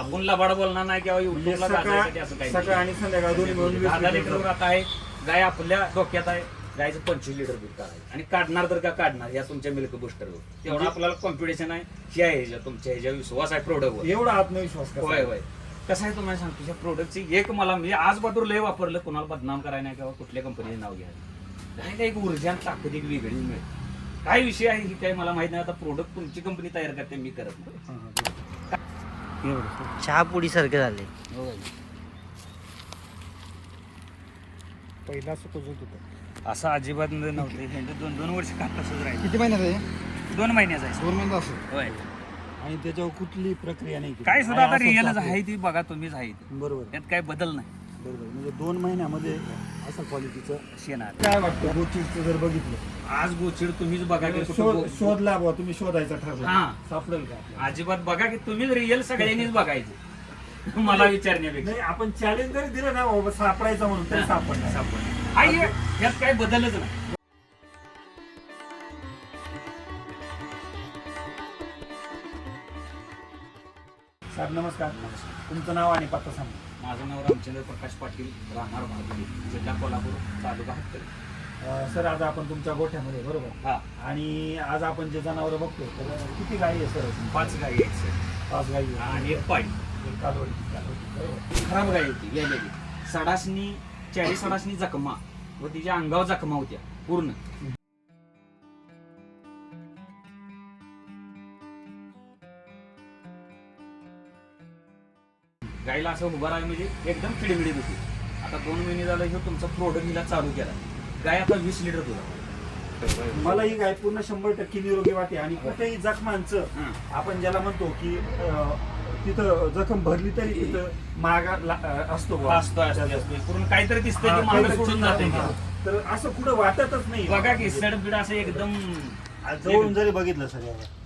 आपण लबाड बोलणार नाही किंवा युट्यूबला गाजवायसाठी असं काही सकाळ आणि संध्याकाळ दोन्ही मिळून 20 10 लिटर लिटर आता आहे. गाय आपल्या डोक्यात आहे, गायचं 25 लिटर दूध काढायचं आणि काढणार तर का काढणार या तुमच्या मिल्क बुस्टरवर तेवढा आपल्याला कॉम्पिटिशन आहे. ही आहे ह्याच्या तुमच्या ह्याच्या विश्वास आहे प्रोडक्टवर. एवढा आत्मविश्वास कसा? होय होय. कसं आहे तुम्हाला सांगतो त्या प्रोडक्टची एक मला म्हणजे आज बदूर लय वापरलं, कोणाला बदनाम करायला नाही किंवा कुठल्या कंपनीचे नाव घ्यायला गायला एक ऊर्जा आणि ताकद एक वेगळी मिळते. काय विषय आहे ही काही मला माहित नाही. आता प्रोडक्ट तुमची कंपनी तयार करते, मी करत नाही. चहा पुडी सारखे झाले. पहिला सुखच होतं असं अजिबात नव्हतं. हे 2 वर्ष का तसंच राहील. किती महिन्यात आहे? 2 महिन्याचा आहे. 2 महिन्यात असं. होय. आणि त्याच्यावर कुठली प्रक्रिया नाही केली? काय सुद्धा आता रिअलच आहे ती बघा तुम्हीच आहे ते. बरोबर त्यात काय बदल नाही. बरोबर. म्हणजे 2 महिन्यामध्ये असं क्वालिटीचं शेणार काय वाटतं गोचिडचं जर बघितलं आज गोचिड तुम्हीच बघा की कुठं शोधला बुवा, तुम्ही शोधायचा ठरला हा. सापडेल का आपल्याला? अजिबात बघा की तुम्हीच रिअल सगळ्यांनीच बघायचं. मला विचारण्यापेक्षा नाही, आपण चॅलेंज जरी दिलं ना बाबा सापडायचं म्हणून तरी सापडणार. आई यात काय बदलच नाही. साहेब नमस्कार. तुमचं नाव आणि पत्ता सांगा. माझं नाव रामचंद्र प्रकाश पाटील, राहणार भागवली, जिल्हा कोल्हापूर, तालुका हत्तरी. सर आज आपण तुमच्या गोठ्यामध्ये बरोबर हा. आणि आज आपण जे जनावर बघतो तर किती गायी आहे सर? 5 गाई आहेत सर. 5 गायी आहे. आणि एक पाणी एक कालवडी बरोबर. खराब गाय होती गेलेली. सडासनी 40 सडासनी जखमा व तिच्या अंगावर जखमा होत्या पूर्ण. गायला असं उभं राहिलं म्हणजे एकदम किडमिडीत होती. आता 2 महिने झालं हे तुमचा प्रोडक्ट हिला चालू केला. गाय आता 20 लिटर दूध. मला ही गाय पूर्ण 100% निरोगी वाटते आणि कुठेही जखमांचं आपण ज्याला म्हणतो की तिथं जखम भरली तरी तिथं मागा असतो बुवा. असतो पूर्ण काहीतरी दिसतंय की मागं सोडून जाते. तर असं कुठं वाटतच नाही. बघा की सडबिड असं एकदम जवळून जरी बघितलं सगळ्या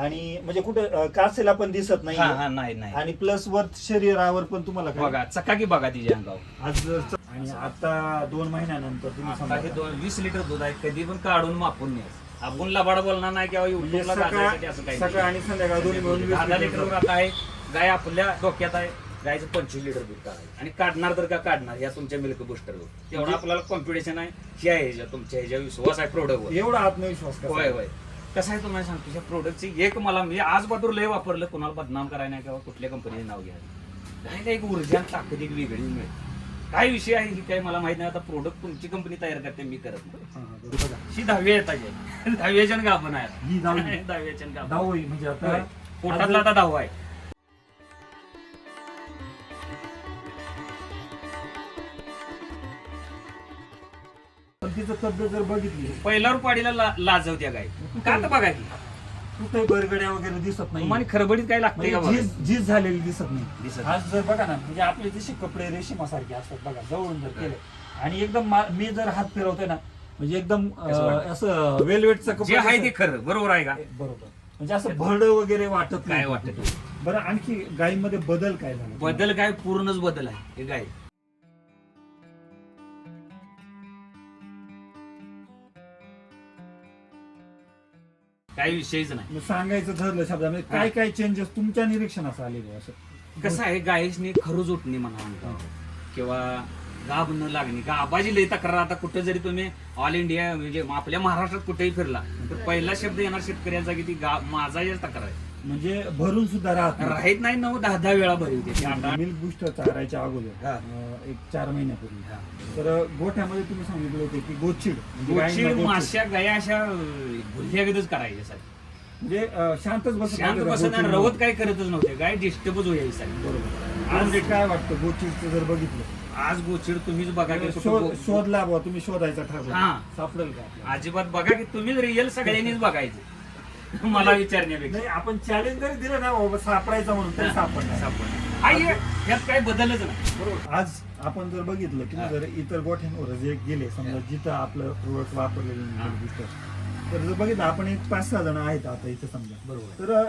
आणि म्हणजे कुठं कासेला पण दिसत नाही. नाही आणि प्लस वर शरीरावर पण तुम्हाला काय बघा चकाकी बघा तिच्या अंगावर. आज आणि आता 2 महिन्यानंतर तुम्ही आता समजा हे 20 लिटर दूध आहे, कधी पण काढून मापून न्यायचं. आपण लबाड बोलणार नाही किंवा म्हणजे युट्यूबला गाजवायसाठी असं काही सकाळ आणि संध्याकाळ दोन्ही मिळून 20 10 लिटर लिटर आता आहे. गाय आपल्या डोक्यात आहे, गायचं 25 लिटर दूध काढायचं आणि काढणार तर का काढणार या तुमच्या मिल्क बुस्टरवर तेवढा आपल्याला कॉम्पिटिशन आहे. ही आहे ह्याच्या तुमच्या ह्याच्या विश्वास आहे प्रोडक्टवर. एवढा आत्मविश्वास कसा? होय होय. कसं आहे तुम्हाला सांगतो त्या प्रोडक्टची एक मला म्हणजे आज बदूर लय वापरलं, कोणाला बदनाम करायला नाही किंवा कुठल्या कंपनीचे नाव घ्यायला गायला एक ऊर्जा आणि ताकद एक वेगळी मिळते. काय विषय आहे ही काही मला माहित नाही. आता प्रोडक्ट तुमची कंपनी तयार करते, मी करत नाही. ही 10वी येत आहे. 10व्याच्या गाभण आहे. ही 10वी 10व्याच्या गाभण. 10वी म्हणजे आता पोटातला आता 10वा आहे. पण तिचं तब्येत जर बघितली पहिल्यावर पाडीला लाजवत्या गाय का तर बघा की कुठे बरगड्या वगैरे दिसत नाही. तुम्हाला खरबडीत काय लागते का म्हणजे बघा. झीज झालेली दिसत नाही. दिसत आज जर बघा ना म्हणजे आपले जसे कपडे रेशीमासारखे असतात बघा जवळून जर केले आणि एकदम मी जर हात फिरवतोय ना म्हणजे एकदम असं वेलवेटचं जे आहे ते खरं बरोबर आहे का? बरोबर. म्हणजे असं भरड वगैरे वाटत काय नाही. वाटत बरं आणखी गायीमध्ये बदल काय झाला? बदल काय पूर्णच बदल आहे हे गाय. काही विषयच नाही. मग सांगायचं ठरलं शब्दामध्ये काय काय चेंजेस तुमच्या निरीक्षणास आले बुवा असं? कसं आहे गायीसनी खरंच उठणे म्हणा म्हणतात किंवा गाभ न लागणे. गाभाची लई तक्रार आता कुठे जरी तुम्ही ऑल इंडिया म्हणजे आपल्या महाराष्ट्रात कुठेही फिरला तर पहिला शब्द येणार शेतकऱ्यांचा की ती माझा याच तक्रार आहे. म्हणजे भरून सुद्धा राहत नाही 9-10 वेळा भरी होते. मिल्क बुस्टर चारायच्या अगोदर एक 4 महिन्यापूर्वी तर गोठ्यामध्ये तुम्ही सांगितलं होते की गोचिड म्हणजे गोचिड गायींना माश्या गाया अशा गुल्ह्यागतच करायच्या साहेब. म्हणजे शांतच शांत बसणार रवत काय करतच नव्हते. गाय डिस्टर्बच होईल साहेब. बरोबर. आज काय वाटतं गोचिडचं जर बघितलं आज गोचिड तुम्हीच बघा की शोधला बुवा, तुम्ही शोधायचा ठरला हा. सापडेल का आपल्याला? अजिबात बघा की तुम्हीच रिअल सगळ्यांनीच बघायचं. मला विचारण्यापेक्षा नाही, आपण चॅलेंज जरी दिलं ना बाबा सापडायचं म्हणून तरी सापडणार. आई यात काही बदलच नाही. बरोबर. आज आपण जर बघितलं की जर इतर गोठ्यांवर जे गेले समजा जिथं आपलं प्रोडक्ट वापरलेलं तर जर बघितलं आपण एक 5-6 जण आहेत आता इथे समजा बरोबर. तर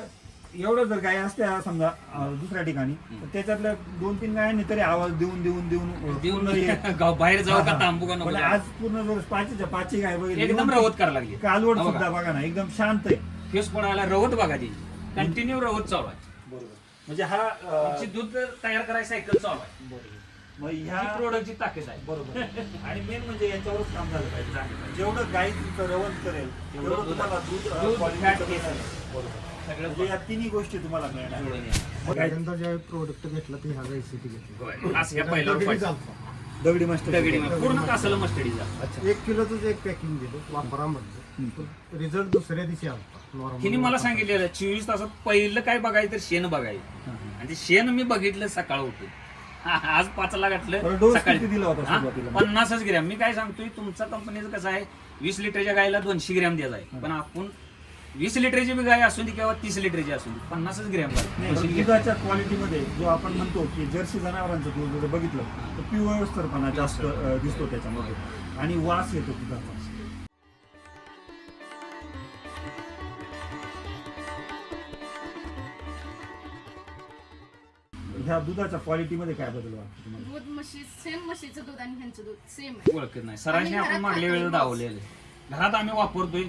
एवढं जर गाय असत्या समजा दुसऱ्या ठिकाणी तर त्याच्यातल्या 2-3 गायांनी तरी आवाज देऊन गाव बाहेर जाऊ का थांबू का नको. पण आज पूर्ण जर 5ची गाय बघितली एकदम रवत करायला लागली. कालवड हो सुद्धा बघा ना एकदम शांत आहे. फेस कोणाला रवत बघा ती कंटिन्यू रवत चालू आहे. बरोबर. म्हणजे हा आमची दूध तयार करायची सायकल चालू आहे. बरोबर. मग ही ह्या प्रोडक्टची ताकद आहे. बरोबर आणि मेन म्हणजे याच्यावरच काम झालं पाहिजे. झालं पाहिजे. जेवढं गाई तुमचं रवण करेल तेवढं तेवढं दूध- तुम्हाला दूध दूध, quality fat चं केस. मिळणार. बरोबर. सगळं म्हणजे या तिन्ही गोष्टी तुम्हाला मिळणार. जुळून येणार. मग गाई- पहिल्यांदा ज्या प्रोडक्ट घेतला ते ह्या गायसाठी घेतला होय. असं या पहिल्यावर दगडी पाहिजे. चालतो. दगडी मस्टर्ड दगडी पूर्ण कासाला मस्टडीचा. अच्छा 1 किलोच एक पॅकिंग दिलं वापरा म्हणलं रिझल्ट दुसऱ्या दिवशी आलता हिने नॉर्मल मला सांगितलेलं 24 तासात पहिलं काय बघायचं तर शेण बघायचं. आणि ते शेण मी बघितलं सकाळ उठून. आज 5ला बरं, घातलं डोस सकाळी. किती दिला होता हा? सुरुवातीला? 50 ग्रॅम. मी काय सांगतोय तुमच्या कंपनीचं कसं आहे 20 लिटरच्या गायला 200 ग्रॅम द्यायचा आहे. पण आपण 20 लिटरची बी गाय असू दे किंवा 30 लिटरची असू दे 50 ग्रॅम नाही, पण दुधाच्या क्वालिटीमध्ये जो आपण म्हणतो की जर्सी जनावरांचं दूध जर बघितलं तर पिवळसरपणा जास्त दिसतो त्याच्यामध्ये आणि वास येतो दुधाचा. ह्या दुधाच्या क्वालिटीमध्ये काय बदल वाटतो तुम्हाला? दूध म्हशी सेम म्हशीचं दूध आणि ह्यांचं दूध सेम आहे. ओळखत नाही. सरांनी आणि आपण घरात मागल्या वेळेला खातो दावलेलं घरात आम्ही वापरतोय.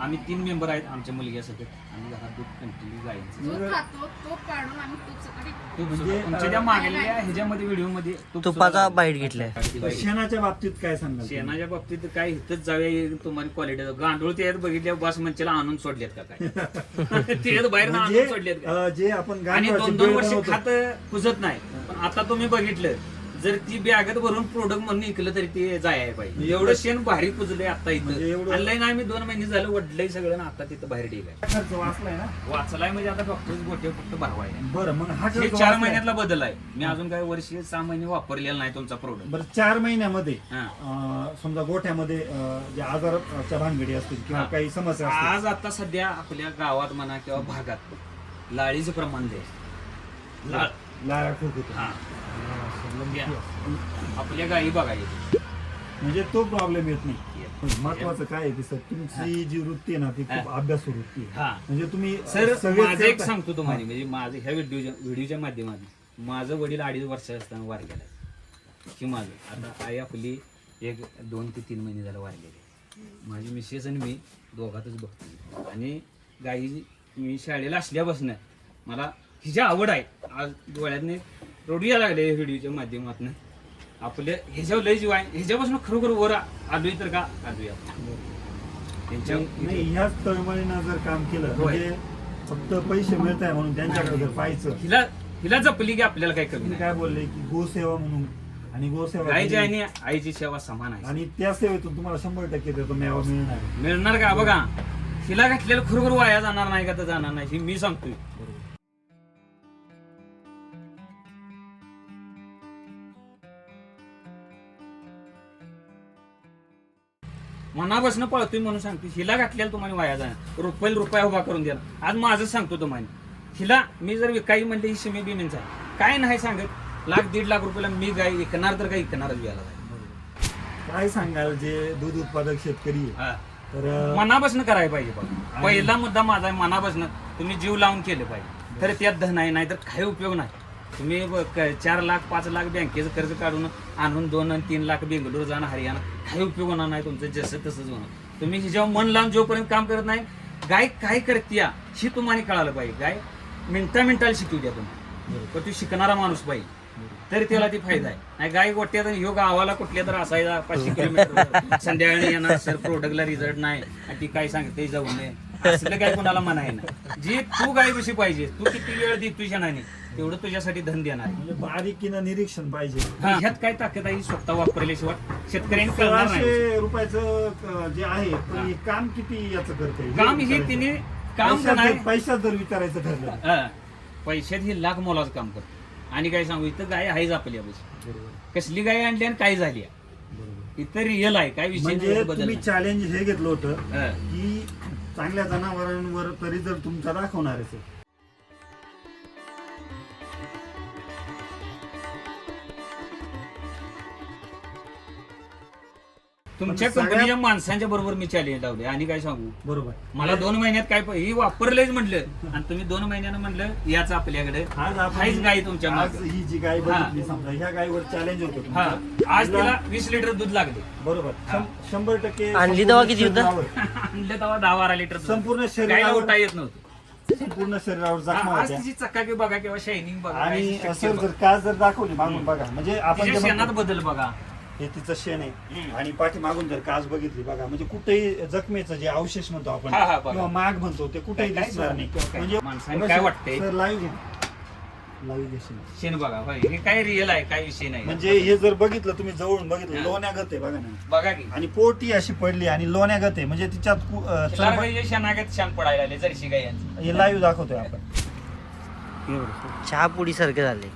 आम्ही 3 मेंबर आहेत आमच्या मुलग्यासकट. आम्ही घरात दूध कंटिन्यू गायचं दूध खातो तो काढून आम्ही तूप सकाळी तूप म्हणजे, तुमच्या ज्या मागलेल्या ह्याच्यामध्ये व्हिडिओ मध्ये तूप तुपाचा सुद्धा बाईट घेतलाय. लावलाय. शेणाच्या बाबतीत काय सांगाल तुम्ही? शेणाच्या बाबतीत काय इथंच जाऊया तुम्हाला क्वालिटी गांडूळ ते बघितल्या बस मंचला आणून सोडल्यात का काय ते बाहेर म्हणजे आणून सोडल्यात का जे आपण आणि गांडूळाची 2-2 बेळ वर्ष बनवतो, खात कुजत नाही. पण आता तुम्ही बघितलं जर ती बॅगत भरून प्रोडक्ट म्हणून विकलं तरी ते जायला पाहिजे. एवढं शेण भारी कुजलंय आता म्हणजे इथं. एवढं- आणलंय ना आम्ही 2 महिने झालं वडलंय सगळं ना आता तिथं बाहेर ठीक आहे. खर्च वाचलाय ना. वाचलाय म्हणजे आता डॉक्टर गोटे फक्त भरवाय बरं मग हा हे खर्च 4 वाचलाय. महिन्यातला बदल आहे. मी अजून काही वर्ष 6 महिने वापरलेला नाही तुमचा प्रोडक्ट. बरं 4 महिन्यामध्ये हा. समजा गोठ्यामध्ये जे आजारच्या भानगडी असतील किंवा हा. काही समस्या असतील आज आता सध्या आपल्या गावात म्हणा किंवा भागात लाळीचं प्रमाण जास्त. लाळ लाळा खूप होतो. हा. आपल्या गायी बघायची म्हणजे तो प्रॉब्लेम येत नाही. महत्वाचं काय आहे की सर तुमची जी वृत्ती आहे ना ती खूप अभ्यासू वृत्ती आहे. हा. म्हणजे तुम्ही सर सगळेच माझं एक करताय. सांगतो तुम्हाला म्हणजे माझं ह्या व्हिडिओच्या माध्यमातून माझं वडील 2.5 वर्ष असताना वार गेलाय. की माझं आता आई आपली 2 ते 3 महिने झालं वारलेली. माझी मिसेस आणि मी दोघातच बघतो. आणि गाई मी शाळेला असल्यापासून मला हिची आवड आहे. आज डोळ्यातने रडू यायला लागले व्हिडिओच्या माध्यमातून. आपलं ह्याच्यावर लय जीव आहे. ह्याच्यापासून खरोखर वर आलोय तर का आलोय आपण त्यांच्या नाही ह्याच तळमळीनं जर काम केलं होय. म्हणजे फक्त पैसे मिळत आहे म्हणून त्यांच्याकडे जर पाहायचं. हिला जपली की आपल्याला काय कमी तुम्ही नाही. काय बोलले की गोसेवा म्हणून आणि गोसेवा गायची केली. आणि आईची सेवा समान आहे. आणि त्या सेवेतून तुम्हाला 100% त्याचा मेवा मिळणार आहे. मिळणार का बघा. हिला घातलेलं खरोखर वाया जाणार नाही का तर जाणार नाही हे मी सांगतोय. मनापासून पळतोय म्हणून सांगतोय. हिला घातलेलं तुम्हाला वाया जाणार. रुपया उभा करून द्या. आज माझंच सांगतो तुम्हाला. हिला मी जर काही म्हणते ही सिमी बिमींचा आहे काय नाही सांगत 1-1.5 लाख रुपयाला मी गाय विकणार तर काही विकणारच व्हायला काय सांगाल जे दूध उत्पादक शेतकरी आहे, तर मनापासून करायला पाहिजे बघा. पहिला मुद्दा माझा आहे मनापासून. तुम्ही जीव लावून केलं पाहिजे तर त्यात धन आहे नाही तर काही उपयोग नाही. तुम्ही 4 लाख 5 लाख बँकेचं कर्ज काढून आणून 2 आणि 3 लाख बेंगलोर जाणं हरियाणा काही उपयोग होणार नाही. तुमचं जसं तसंच होणार. तुम्ही जेव्हा मन लावून जोपर्यंत काम करत नाही गाय काय करते ही तुम्हाला कळालं पाहिजे. गाय मिनिटाला शिकवू द्या तुम्ही. पण तू शिकणारा माणूस पाहिजे तरी त्याला ती फायदा आहे. नाही गाय गोट्यात ह्यो गावाला कुठल्या तर असायचा 500 किलोमीटर संध्याकाळी येणार सर प्रोडक्टला रिझल्ट नाही आणि ती काय सांगते जाऊ नये असलं काय कोणाला म्हणाय ना. जी तू गाय कशी पाहिजे तू किती वेळ दे तुझ्या नाही तेवढं तुझ्यासाठी धन देणार आहे. म्हणजे बारीकीनं निरीक्षण पाहिजे. ह्यात काय ताकद आहे स्वतः वापरल्याशिवाय शेतकऱ्यांनी करणार नाही. 1600 रुपयाचं जे आहे पण हे काम किती याचं करते काम ही तिने काम नाही पैशात जर विचारायचं ठरलं पैशात ही लाख मोलाचं काम करतो. आणि काय सांगू इथं गाय आहेच आपल्या पैसे कसली गाय आणली आणि काय झाली इथं रिअल आहे काय विषय म्हणजे बदल तुम्ही नाही. चॅलेंज हे घेतलं होतं हा. की चांगल्या जनावरांवर तरी जर तुमचा दाखवणार आहे तुमच्या पण सगळ्यात- कंपनीच्या माणसांच्या बरोबर मी चॅलेंज लावले. आणि काय सांगू बरोबर मला 2 महिन्यात काय ही वापरलंच म्हटलं आणि तुम्ही 2 महिन्यानं म्हटलं याच आपल्याकडे आज हाच गाय तुमच्या आज मागे. ही जी गाय बघितली समजा ह्या गायीवर चॅलेंज होतं हा तुमचं. आज तिला 20 लिटर दूध लागले. बरोबर हा. 100% आणली तेव्हा किती होतं? आणलं तेव्हा 10-12 लिटर दूध. संपूर्ण गायला शरीरावर उठता येत नव्हतं. संपूर्ण शरीरावर जखमा आज होत्या तिची चकाकी बघा किंवा शायनिंग बघा आणि काय structure सर जर बघा. काच जर दाखवली मागून बघा म्हणजे आपण तिच्या जे शेणात म्हणतो, बदल बघा हे तिचं शेण आहे हम्म. आणि पाठीमागून जर काच बघितली बघा म्हणजे कुठेही जखमेचं जे अवशेष म्हणतो आपण हा, बघा. किंवा माग म्हणतो ते कुठेही काय दिसणार नाही काय? म्हणजे माणसाने काय वाटतंय? सर लाईव्ह घेशील शेण बघा होय हे काय रिअल आहे काय विषय नाही म्हणजे हे जर बघितलं तुम्ही जवळून बघितलं लोण्यागत आहे बघा ना बघा की आणि पोटी अशी पडली आणि लोण्यागत आहे म्हणजे तिच्यात त्याला काही शेणागत शान पडायला लागले जर्शी गाय यांचं. हे लाईव्ह दाखवतोय आपण चहा पुडी सारखे झाले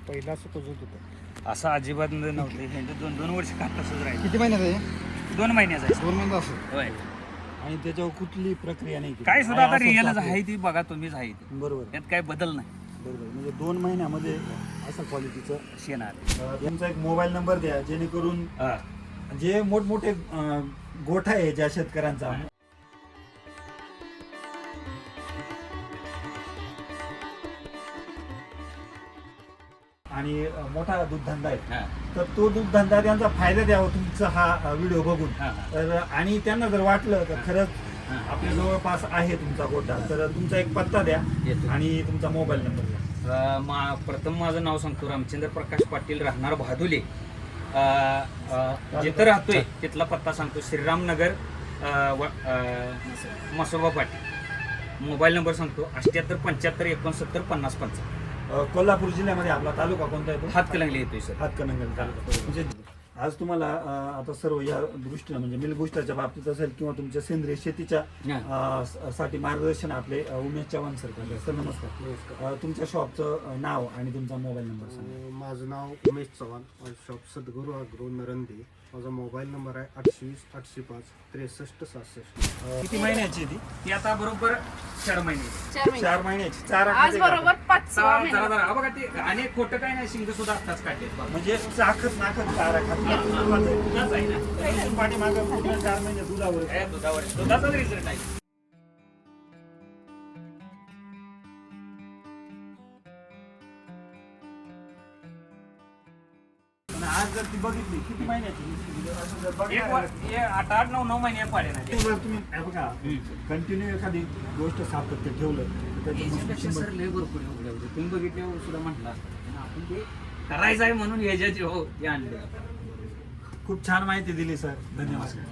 पहिला असं कुजत होतं. असं अजिबात नव्हतं हे 2 वर्ष का तसंच राहील किती महिन्यात आहे? 2 महिन्याचा आहे 2 महिन्यात असं. होय आणि त्याच्यावर कुठली प्रक्रिया नाही केली. काय सुद्धा आता आणि असंच रिअलच टाकलं. आहे ती बघा तुम्हीच आहे ती बरोबर त्यात काय बदल नाही बरोबर म्हणजे 2 महिन्यामध्ये असं क्वालिटीचं शेण आले यांचा एक मोबाईल नंबर द्या जेणेकरून जे मोठमोठे गोठा आहे ज्या शेतकऱ्यांचा आणि मोठा दूधधंदा आहे तर तो दूधधंदा त्यांचा फायदा द्यावा तुमचा हा व्हिडिओ बघून तर आणि त्यांना जर वाटलं तर खरंच आपल्या जवळपास आहे तुमचा गोठा तर तुमचा एक पत्ता द्या येतो. आणि तुमचा मोबाईल नंबर द्या प्रथम माझं नाव सांगतो रामचंद्र प्रकाश पाटील राहणार बहादुले जिथं राहतोय तिथला पत्ता सांगतो श्रीरामनगर मसोबा पाटील मोबाईल नंबर सांगतो 78 75 69 50 55 कोल्हापूर जिल्ह्यामध्ये आपला तालुका कोणता येतो हातकलंगली येतोय सर हातकणंगले तालुका म्हणजे आज तुम्हाला आता सर्व या दृष्टीने म्हणजे मिलगुष्टाच्या बाबतीत असेल किंवा तुमच्या सेंद्रिय शेतीच्या साठी मार्गदर्शन आपले उमेश चव्हाण सर करतात. सर नमस्कार. तुमच्या शॉपचं नाव आणि तुमचा मोबाईल नंबर सांगा. माझं नाव उमेश चव्हाण माझं शॉप सद्गुरू अग्रो नरंदे. माझा मोबाईल नंबर आहे 820 805 63 67. किती महिन्याची ती ती आता बरोबर 4 महिने 4 महिने 4 महिन्याची 4 आज बरोबर 5 महिने जरा बघा ते आणि खोटं काय नाही शिंग सुद्धा आत्ताच काढले म्हणजे चाखत नाखत चारा खात दुधाच आहे ना पाठीमागं पूर्ण 4 महिने दुधावर काय दुधाचाच रिझल्ट आहे आणि आज जर ती बघितली किती महिन्याची असं जर बघणार 8 9 महिने पाडे ना जर तुम्ही हे बघा कंटिन्यू एखादी गोष्ट सातत्य ठेवलं तर त्याच्यामध्ये सर लय भरपूर एवढं होतं. तुम्ही बघितल्यावर सुद्धा म्हटलं असतं. आपण ते करायचं आहे म्हणून ह्याच्यात हो ते आणलं खूप छान माहिती दिली सर धन्यवाद